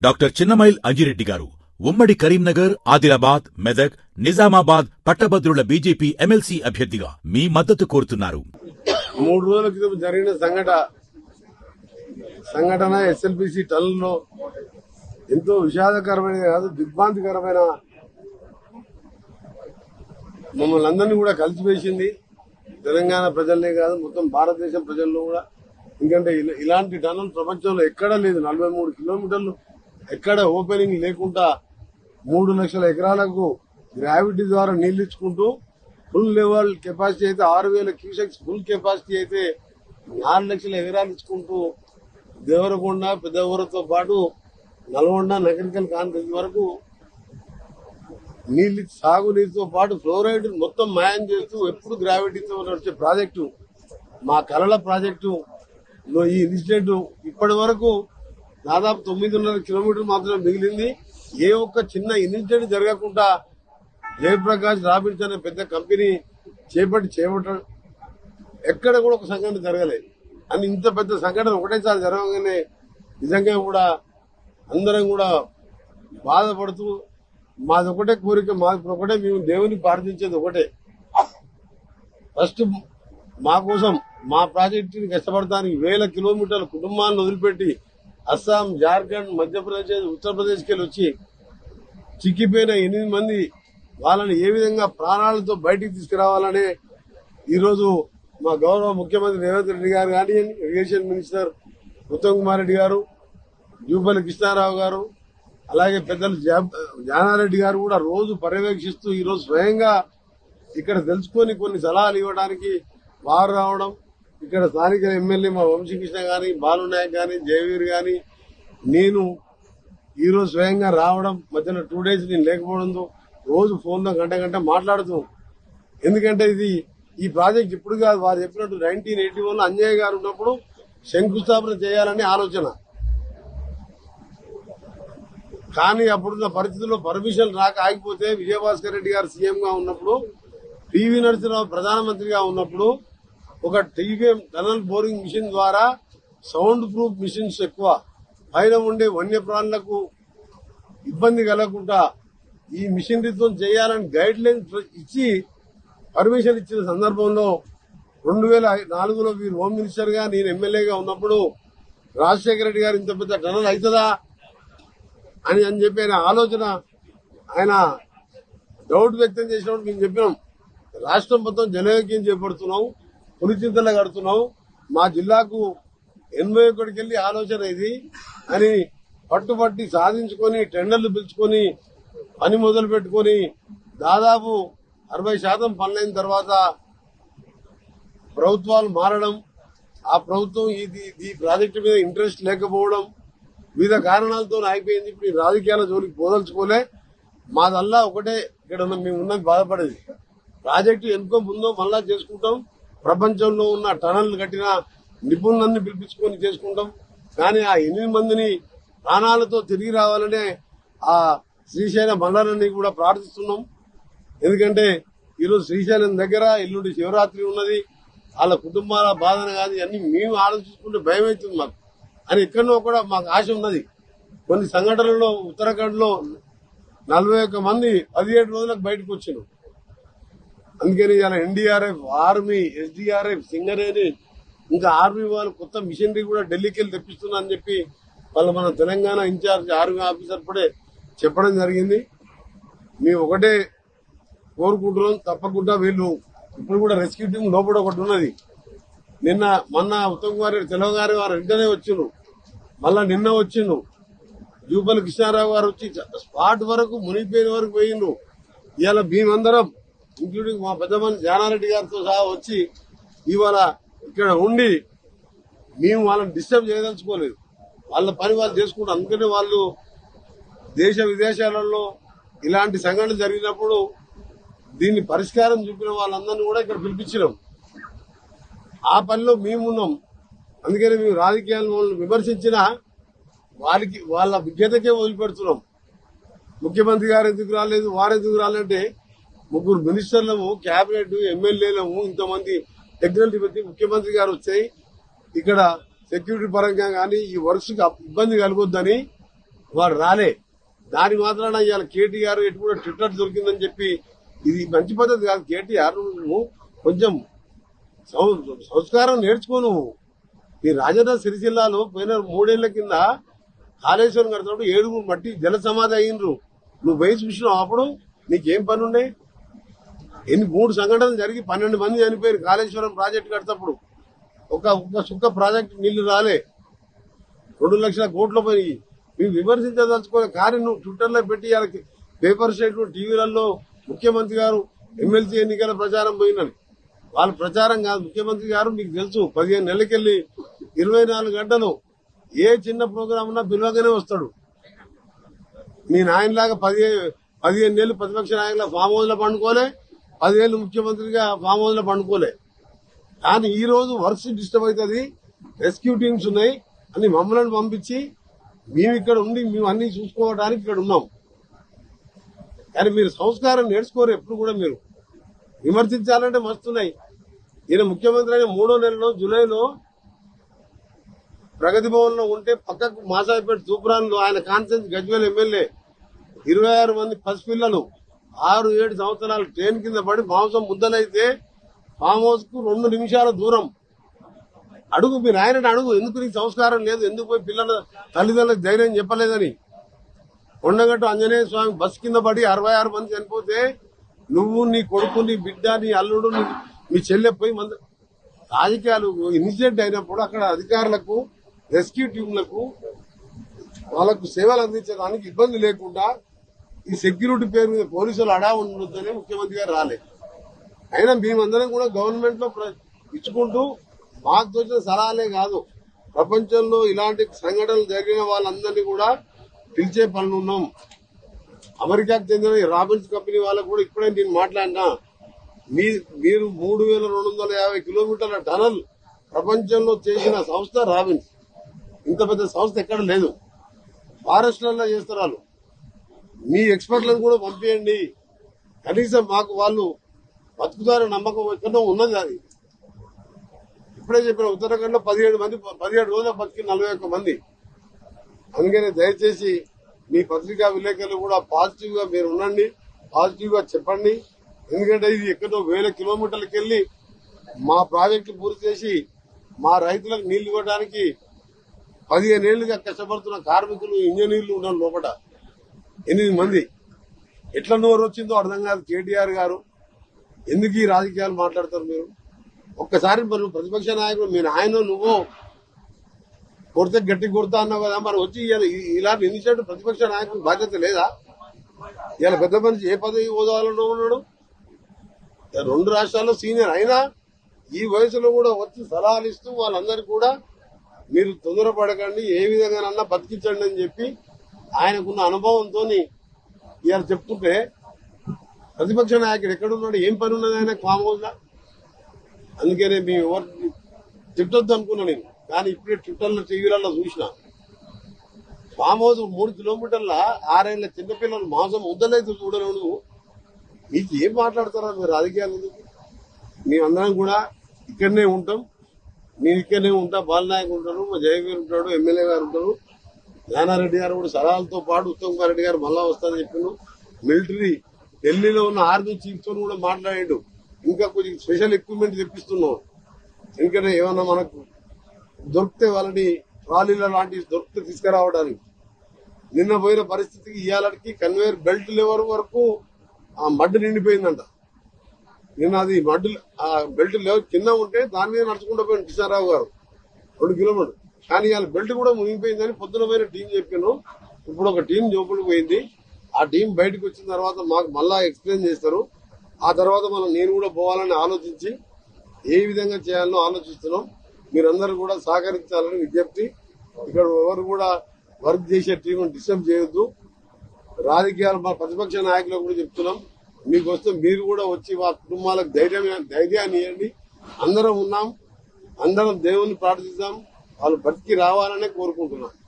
Doctor Chinnamail Anji Reddy గారు ఉమ్మడి కరీంనగర్, ఆదిలాబాద్, మెదక్, నిజామాబాద్ పట్టభద్రుల బీజేపీ ఎమ్మెల్సీ అభ్యర్థిగా మీ మద్దతు కోరుతున్నారు. 3 రోజుల క్రితం జరిగిన సంఘటన ఎస్ఎల్బీసీ టన్నులో ఎంతో విషాదకరమైన కాదు, దిగ్భ్రాంతికరమైన మమ్మల్ని అందరినీ కూడా కలిసివేసింది. తెలంగాణ ప్రజలనే కాదు, మొత్తం భారతదేశం ప్రజల్లో కూడా. ఎందుకంటే ఇలాంటి టన్నులు ప్రపంచంలో ఎక్కడా లేదు. 43 కిలోమీటర్లు ఎక్కడ ఓపెనింగ్ లేకుండా 3 లక్షల ఎకరాలకు గ్రావిటీ ద్వారా నీళ్లు ఇచ్చుకుంటూ ఫుల్ లెవెల్ కెపాసిటీ అయితే 6,000 క్యూసెక్స్, ఫుల్ కెపాసిటీ అయితే 4 లక్షల ఎకరాలు ఇచ్చుకుంటూ దేవరకొండ, పెద్దవరతో పాటు నల్గొండ, నగరికల్ కాన్ఫరెన్స్ వరకు నీళ్ళు సాగునీటితో పాటు ఫ్లోరైడ్ మొత్తం మాయం చేస్తూ ఎప్పుడు గ్రావిటీతో నడిచే ప్రాజెక్టు, మా కలల ప్రాజెక్టు ఈ ఇన్సిడెంట్ ఇప్పటి వరకు దాదాపు 9.5 కిలోమీటర్లు మాత్రమే మిగిలింది. ఏ ఒక్క చిన్న ఇన్సిడెంట్ జరగకుండా జయప్రకాష్ రాబిన్స్ అనే పెద్ద కంపెనీ చేపట్టడం ఎక్కడ కూడా ఒక సంఘటన జరగలేదు. అని ఇంత పెద్ద సంఘటన ఒకటేసారి జరగగానే నిజంగా కూడా అందరం కూడా బాధపడుతూ మాది ఒకటే కోరిక, మాది ఒకటే, మేము దేవుని ప్రార్థించేది ఒకటే, ఫస్ట్ మా కోసం మా ప్రాజెక్టుని కష్టపడటానికి 1000 కిలోమీటర్ల కుటుంబాలను వదిలిపెట్టి అస్సాం, జార్ఖండ్, మధ్యప్రదేశ్, ఉత్తరప్రదేశ్కి వెళ్ళి వచ్చి చిక్కిపోయిన 8 మంది వాళ్ళని ఏ విధంగా ప్రాణాలతో బయటికి తీసుకురావాలనే ఈరోజు మా గౌరవ ముఖ్యమంత్రి రేవంత్ రెడ్డి గారు కానీ, ఇరిగేషన్ మినిస్టర్ ఉత్తమ్ కుమార్ రెడ్డి గారు, జూపల్లి కృష్ణారావు గారు, అలాగే పెద్దలు జానారెడ్డి గారు కూడా రోజు పర్యవేక్షిస్తూ ఈరోజు స్వయంగా ఇక్కడ తెలుసుకొని కొన్ని సలహాలు ఇవ్వడానికి వారు రావడం, ఇక్కడ స్థానిక ఎమ్మెల్యే మా వంశీకృష్ణ గాని, బాలునాయక్ గాని, జయవీర్ గాని, నేను ఈరోజు స్వయంగా రావడం, మధ్యన 2 డేస్ నేను లేకపోవడంతో రోజు ఫోన్లో గంట మాట్లాడుతూ, ఎందుకంటే ఈ ప్రాజెక్ట్ ఇప్పుడు కాదు, వారు చెప్పినట్టు 1981లో అంజయ్య గారు ఉన్నప్పుడు శంకుస్థాపన చేయాలని ఆలోచన. కానీ అప్పుడున్న పరిస్థితుల్లో పర్మిషన్ రాక ఆగిపోతే విజయభాస్కర్ రెడ్డి గారు సీఎం గా ఉన్నప్పుడు, పివి నరసింహరావు ప్రధానమంత్రిగా ఉన్నప్పుడు ఒక టీవీఎం టనల్ బోరింగ్ మిషన్ ద్వారా సౌండ్ ప్రూఫ్ మిషన్స్ ఎక్కువ పైన ఉండే వన్యప్రాణులకు ఇబ్బంది కలగకుండా ఈ మిషనరీతో చేయాలని గైడ్ లైన్స్ ఇచ్చి పర్మిషన్ ఇచ్చిన సందర్భంలో 2004లో వీరు హోమ్ మినిస్టర్ గా, నేను ఎమ్మెల్యేగా ఉన్నప్పుడు రాజశేఖర రెడ్డి గారు ఇంత పెద్ద టనల్ అవుతుందా అని చెప్పి ఆయన ఆలోచన, ఆయన డౌట్ వ్యక్తం చేసినప్పుడు మేము చెప్పినాం, రాష్ట్రం మొత్తం జలయోగ్యం చేపడుతున్నాం, పులిచింతలు కడుతున్నాం, మా జిల్లాకు 81కి వెళ్లి ఆలోచన ఇది అని పట్టుబట్టి సాధించుకొని టెండర్లు పిలుచుకొని పని మొదలు పెట్టుకుని దాదాపు 60% పనులైన తర్వాత ప్రభుత్వాలు మారడం, ఆ ప్రభుత్వం ఈ ప్రాజెక్టు మీద ఇంట్రెస్ట్ లేకపోవడం, వివిధ కారణాలతో ఆగిపోయింది. ఇప్పుడు ఈ రాజకీయాల జోలికి పోదలుచుకోలే. మాదల్లా ఒకటే, ఇక్కడ మేము ఉన్నది బాధపడేది, ప్రాజెక్టు ఎందుకో ముందో మళ్ళా చేసుకుంటాం, ప్రపంచంలో ఉన్న టనళ్లు కట్టిన నిపుణులన్నీ పిలిపించుకొని చేసుకుంటాం. కానీ ఆ 8 మందిని ప్రాణాలతో తిరిగి రావాలనే ఆ శ్రీశైలం బండారాన్ని కూడా ప్రార్థిస్తున్నాం. ఎందుకంటే ఈరోజు శ్రీశైలం దగ్గర ఎల్లుండి శివరాత్రి ఉన్నది, వాళ్ళ కుటుంబాల బాధన కాదు, అన్ని మేము ఆలోచించుకుంటే భయం అవుతుంది మాకు. అని ఎక్కడో కూడా మాకు ఆశ ఉన్నది. కొన్ని సంఘటనలలో ఉత్తరాఖండ్ లో 41 మంది 17 రోజులకు బయటకు వచ్చినారు. అందుకని ఇలా ఎన్డీఆర్ఎఫ్, ఆర్మీ, ఎస్డీఆర్ఎఫ్, సింగరేణి, ఇంకా ఆర్మీ వాళ్ళు కొత్త మిషనరీ కూడా ఢిల్లీకి వెళ్ళి తెప్పిస్తున్నా అని చెప్పి వాళ్ళు మన తెలంగాణ ఇన్ఛార్జ్ ఆర్మీ ఆఫీసర్ పడే చెప్పడం జరిగింది. మేము ఒకటే కోరుకుంటున్నాం, తప్పకుండా వీళ్ళు ఇప్పుడు కూడా రెస్క్యూ టీం లోపల ఒకటి ఉన్నది. మొన్న ఉత్తమ్ కుమార్ రెడ్డి తెలంగాణ వారు వెంటనే వచ్చిండ్రు, మళ్ళా నిన్న వచ్చిండ్రు, జూపల్లి కృష్ణారావు గారు వచ్చి స్పాట్ వరకు మునిగిపోయిన వరకు పోయిండ్రు. ఇవాళ మేమందరం ఇంక్లూడింగ్ మా పెద్ద మనిషి జానారెడ్డి గారితో సహా వచ్చి ఇవాళ ఇక్కడ ఉండి మేము వాళ్ళని డిస్టర్బ్ చేయదలుచుకోలేదు. వాళ్ళ పని వాళ్ళు చేసుకుంటారు. అందుకనే వాళ్ళు దేశ విదేశాలలో ఇలాంటి సంఘటనలు జరిగినప్పుడు దీన్ని పరిష్కారం చూపిన వాళ్ళందరినీ కూడా ఇక్కడ పిలిపించినాం. ఆ పనిలో మేమున్నాం. అందుకని మేము రాజకీయాలను విమర్శించినా వాళ్ళ విజ్ఞతకే వదిలిపెడుతున్నాం. ముఖ్యమంత్రి గారు ఎందుకు రాలేదు, వారెందుకు రాలంటే 3 మినిస్టర్లము, కేబినెట్, ఎమ్మెల్యేలము, ఇంతమంది టెక్నాలజీ పెట్టి ముఖ్యమంత్రి గారు వచ్చాయి. ఇక్కడ సెక్యూరిటీ పరంగా కానీ ఈ వర్క్స్ ఇబ్బంది కలగొద్దని వాడు రాలే. దాని మాత్రాన ఇవాళ కేటీఆర్ ఎటు కూడా ట్విట్టర్ దొరికిందని చెప్పి ఇది మంచి పద్ధతి కాదు. కేటీఆర్ నువ్వు కొంచెం సంస్కారం నేర్చుకో. నువ్వు ఈ రాజన్న సిరిసిల్లాలో పోయిన 3 ఏళ్ల కింద కాళేశ్వరం కడుతున్నప్పుడు 7 మట్టి జల సమాధి అయ్యిండ్రు. నువ్వు పోయి చూసినావు. అప్పుడు నీకేం పని ఉండే? 3 సంఘటనలు జరిగి 12 మంది చనిపోయారు కాళేశ్వరం ప్రాజెక్టు కడతప్పుడు. ఒక సుక్క ప్రాజెక్టు నీళ్లు రాలే. 2 లక్షల కోట్లు పోయి మేము విమర్శించదలుచుకోలే. కానీ నువ్వు ట్విట్టర్లో పెట్టి వాళ్ళకి పేపర్ స్టేట్లు టీవీలలో ముఖ్యమంత్రి గారు ఎమ్మెల్సీ ఎన్నికల ప్రచారం పోయినని వాళ్ళ ప్రచారం కాదు. ముఖ్యమంత్రి గారు మీకు తెలుసు 15 నెలలకెళ్లి 24 గంటలు ఏ చిన్న ప్రోగ్రామ్ ఉన్నా పిలవగానే వస్తాడు. మీ నాయనలాగా 15 నెలలు ప్రతిపక్ష నాయకుల ఫామ్ హౌస్ లో పండుకోలే, 10 ఏళ్ళు ముఖ్యమంత్రిగా ఫామ్ హౌస్ లో పండుకోలే. కానీ ఈ రోజు వర్క్స్ డిస్టర్బ్ అవుతుంది, రెస్క్యూ టీమ్స్ ఉన్నాయి అని మమ్మల్ని పంపించి మేము ఇక్కడ ఉండి మేము అన్ని చూసుకోవడానికి ఇక్కడ ఉన్నాం. కానీ మీరు సంస్కారం నేర్చుకోరు. ఎప్పుడు కూడా మీరు విమర్శించాలంటే మస్తున్నాయి. ఈయన ముఖ్యమంత్రి అయిన 3వ నెలలో జూలైలో ప్రగతి భవన్ లో ఉంటే పక్కకు మాసాయిపేట తూపురాన్లో ఆయన కాన్ఫరెన్స్ గజ్వేల్ ఎమ్మెల్యే 26 మంది పసిపిల్లలు 6-7 సంవత్సరాలు ట్రైన్ కింద పడి మాంసం ముద్దలైతే ఫామ్ హౌస్ కు 2 నిమిషాల దూరం. అడుగు మీ నాయనని అడుగు, ఎందుకు నీకు సంస్కారం లేదు, ఎందుకు పోయి పిల్లల తల్లిదండ్రులకు ధైర్యం చెప్పలేదని. కొండగట్టు ఆంజనేయ స్వామి బస్ కింద పడి 66 మంది చనిపోతే నువ్వు, నీ కొడుకు, నీ బిడ్డ, నీ అల్లుడు, మీ చెల్లె పోయి రాజకీయాలు ఇనిషియేట్ అయినప్పుడు అక్కడ అధికారులకు, రెస్క్యూ టీంలకు వాళ్ళకు సేవలు అందించడానికి ఇబ్బంది లేకుండా ఈ సెక్యూరిటీ పేరు మీద పోలీసులు అడా ఉండొద్దని ముఖ్యమంత్రి గారు రాలే. అయినా మేమందరం కూడా గవర్నమెంట్ లో ఇచ్చుకుంటూ మాకు తోచిన సలహాలే కాదు, ప్రపంచంలో ఇలాంటి సంఘటనలు జరిగిన వాళ్ళందరినీ కూడా పిలిచే పనులున్నాం. అమెరికాకు చెందిన రాబిన్స్ కంపెనీ వాళ్ళకు కూడా ఇప్పుడే నేను మాట్లాడినా, మీరు 3250 కిలోమీటర్ల టనల్ ప్రపంచంలో చేసిన సంస్థ రాబిన్స్. ఇంత పెద్ద సంస్థ ఎక్కడ లేదు. ఫారెస్ట్లలో చేస్తారు వాళ్ళు. మీ ఎక్స్పర్ట్లను కూడా పంపించండి. కనీసం మాకు వాళ్ళు బతుకుతారని నమ్మకం ఎక్కడో ఉన్నది. అది ఇప్పుడే చెప్పిన ఉత్తరాఖండ్ లో 17 రోజుల బతికి 41 మంది. అందుకని దయచేసి మీ పత్రికా విలేకరులు కూడా పాజిటివ్ గా మీరు ఉండండి, పాజిటివ్ గా చెప్పండి. ఎందుకంటే ఇది ఎక్కడో 1000 కిలోమీటర్లకు వెళ్లి మా ప్రాజెక్టు పూర్తి చేసి మా రైతులకు నీళ్లు ఇవ్వడానికి 15 ఏళ్లుగా కష్టపడుతున్న కార్మికులు, ఇంజనీర్లు ఉన్నారు లోపల 8 మంది. ఎట్లా నోరు వచ్చిందో అర్థం కాదు. కేటీఆర్ గారు ఎందుకు ఈ రాజకీయాలు మాట్లాడతారు మీరు? ఒక్కసారి మరి ప్రతిపక్ష నాయకుడు మీ నాయన నువ్వు కొడితే గట్టి కొడతా అన్నావు కదా, మరి వచ్చి ఇలాంటి ఇనిషియేటివ్ ప్రతిపక్ష నాయకుడు బాధ్యత లేదా? ఇలా పెద్ద మనిషి ఏ పదవి హోదాలో ఉన్నాడు? 2 రాష్ట్రాల్లో సీనియర్ అయినా ఈ వయసులో కూడా వచ్చి సలహాలు ఇస్తూ వాళ్ళందరికీ కూడా మీరు తొందరపడకండి, ఏ విధంగానన్నా బతికించండి అని చెప్పి ఆయనకున్న అనుభవంతో ఇవాళ చెప్తుంటే ప్రతిపక్ష నాయకుడు ఎక్కడున్నాడు? ఏం పని ఉన్నది ఆయన ఫామ్ హౌస్ లో? అందుకనే మేము ఎవరు తిట్టొద్దు అనుకున్నా నేను. కానీ ఇప్పుడే ట్విట్టర్లో, టీవీలలో చూసిన ఫామ్ హౌస్ 3 కిలోమీటర్ల 6 ఏళ్ల చిన్నపిల్లలు మాంసం ముద్దలైతే చూడలేవు. మీకు ఏం మాట్లాడతారా మీరు రాజకీయాలు? ఎందుకు? మేమందరం కూడా ఇక్కడనే ఉంటాం. నేను ఇక్కడనే ఉంటా, బాలనాయక్ ఉంటాడు, మా జయవీర్ ఉంటాడు, ఎమ్మెల్యే గారు ఉంటారు, జ్ఞానారెడ్డి గారు కూడా సలహాలతో పాటు ఉత్తమ్ కుమార్ రెడ్డి గారు మళ్ళా వస్తారని చెప్పిండు. మిలిటరీ ఢిల్లీలో ఉన్న ఆర్మీ చీఫ్ తో కూడా మాట్లాడాడు. ఇంకా కొంచెం స్పెషల్ ఎక్విప్మెంట్ తెప్పిస్తున్నాం. ఎందుకంటే ఏమన్నా మనకు దొరికితే వాళ్ళని ట్రాలీల లాంటివి దొరికితే తీసుకురావడానికి. నిన్న పోయిన పరిస్థితికి ఇవాళకి కన్వేయర్ బెల్ట్ లెవర్ వరకు ఆ మడ్డు నిండిపోయిందంట. నిన్న అది మడ్డు ఆ బెల్ట్ లెవర్ కింద ఉంటే దాని మీద నడుచుకుంటూ పోయిన కిషారావు గారు 2 కిలోమీటర్లు. కానీ ఇవాళ బెల్ట్ కూడా మునిగిపోయిందని పొద్దున పోయిన టీం చెప్పాను. ఇప్పుడు ఒక టీం జోపుడికి పోయింది. ఆ టీం బయటకు వచ్చిన తర్వాత మాకు మళ్ళా ఎక్స్ప్లెయిన్ చేస్తారు. ఆ తర్వాత నేను కూడా పోవాలని ఆలోచించి ఏ విధంగా చేయాలో ఆలోచిస్తున్నాం. మీరందరూ కూడా సహకరించాలని విజ్ఞప్తి. ఇక్కడ ఎవరు కూడా వర్క్ చేసే టీం డిస్టర్బ్ చేయొద్దు. రాజకీయాలు మా ప్రతిపక్ష నాయకులకు కూడా చెప్తున్నాం, మీకు వస్తే మీరు కూడా వచ్చి మా కుటుంబాలకు ధైర్యాన్ని ఇవ్వండి. అందరం ఉన్నాం, అందరం దేవుణ్ణి ప్రార్థిద్దాం, వాళ్ళు బతికి రావాలనే కోరుకుంటున్నాం.